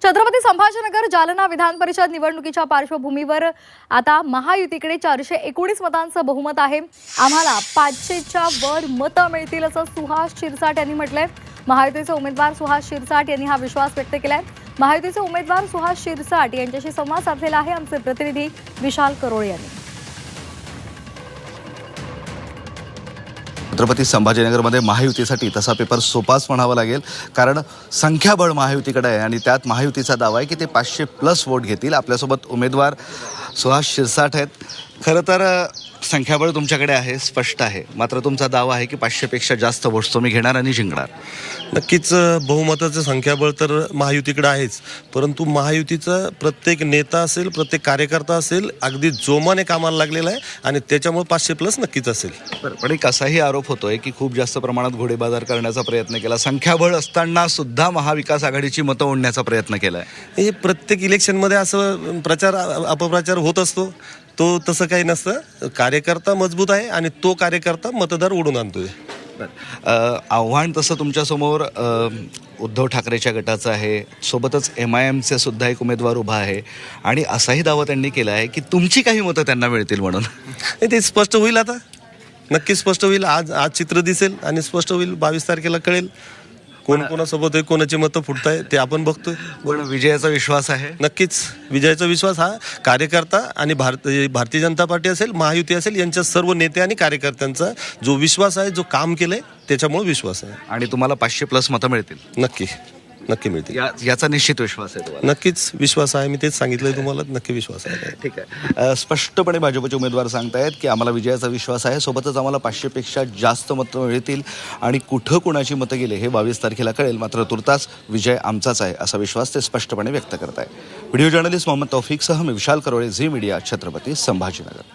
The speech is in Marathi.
छत्रपती संभाजीनगर जालना विधान परिषद निवडणुकीच्या पार्श्वभूमीवर आता महायुतीकडे 419 मतांचं बहुमत आहे। आम्हाला 500च्या वर मतं मिळतील असं सुहास शिरसाट यांनी म्हटलंय। महायुतीचे उमेदवार सुहास शिरसाट यांनी हा विश्वास व्यक्त केलाय। महायुतीचे उमेदवार सुहास शिरसाट यांच्याशी संवाद साधलेला आहे आमचे प्रतिनिधी विशाल करोळे यांनी। छत्रपती संभाजीनगरमध्ये महायुतीसाठी तसा पेपर सोपाच म्हणावा लागेल, कारण संख्याबळ महायुतीकडे आहे आणि त्यात महायुतीचा दावा आहे की ते 500+ वोट घेतील। आपल्यासोबत उमेदवार सुहास शिरसाट आहेत। खरं तर संख्याबळ तुमच्याकडे आहे, स्पष्ट आहे, मात्र तुमचा दावा आहे की 500पेक्षा जास्त वोट्स तुम्ही घेणार आणि जिंकणार। नक्कीच बहुमताचं संख्याबळ तर महायुतीकडे आहेच, परंतु महायुतीचा प्रत्येक नेता असेल, प्रत्येक कार्यकर्ता असेल, अगदी जोमाने कामाला लागलेला आहे आणि त्याच्यामुळे 500+ नक्कीच असेल। पण एक असाही आरोप होतोय की खूप जास्त प्रमाणात घोडेबाजार करण्याचा प्रयत्न केला, संख्याबळ असताना सुद्धा महाविकास आघाडीची मतं ओढण्याचा प्रयत्न केलाय। हे प्रत्येक इलेक्शनमध्ये असं प्रचार अपप्रचार होत असतो, तो तसं काही नसतं। कार्यकर्ता मजबूत आहे आणि तो कार्यकर्ता मतदार ओढून आणतोय। आव्हान तसं तुमच्यासमोर उद्धव ठाकरेच्या गटाचं आहे, सोबतच MIMचे सुद्धा एक उमेदवार उभा आहे आणि असाही दावा त्यांनी केला आहे की तुमची काही मतं त्यांना मिळतील म्हणून। ते स्पष्ट होईल, आता नक्कीच स्पष्ट होईल। आज चित्र दिसेल आणि स्पष्ट होईल। 22 तारखेला कळेल कोण कोणासोबत आहे, कोणाची मतं फुटताय ते आपण बघतोय। पण विजयाचा विश्वास आहे। नक्कीच विजयाचा विश्वास हा कार्यकर्ता आणि भारतीय जनता पार्टी असेल, महायुती असेल, यांच्या सर्व नेते आणि कार्यकर्त्यांचा जो विश्वास आहे, जो काम केलंय त्याच्यामुळे विश्वास आहे। आणि तुम्हाला 500+ मतं मिळतील। नक्की मिळतील याचा निश्चित विश्वास आहे तुम्हाला? नक्कीच विश्वास आहे, मी तेच सांगितलंय तुम्हाला, नक्की विश्वास आहे। ठीक आहे। स्पष्टपणे भाजपचे उमेदवार सांगतायत की आम्हाला विजयाचा विश्वास आहे, सोबतच आम्हाला 500पेक्षा जास्त मतं मिळतील आणि कुठं कुणाची मतं गेले हे 22 तारखेला कळेल, मात्र तुर्तास विजय आमचाच आहे असा विश्वास ते स्पष्टपणे व्यक्त करत आहे। व्हिडिओ जर्नलिस्ट मोहम्मद तौफिकसह मी विशाल करोळे, झी मीडिया, छत्रपती संभाजीनगर।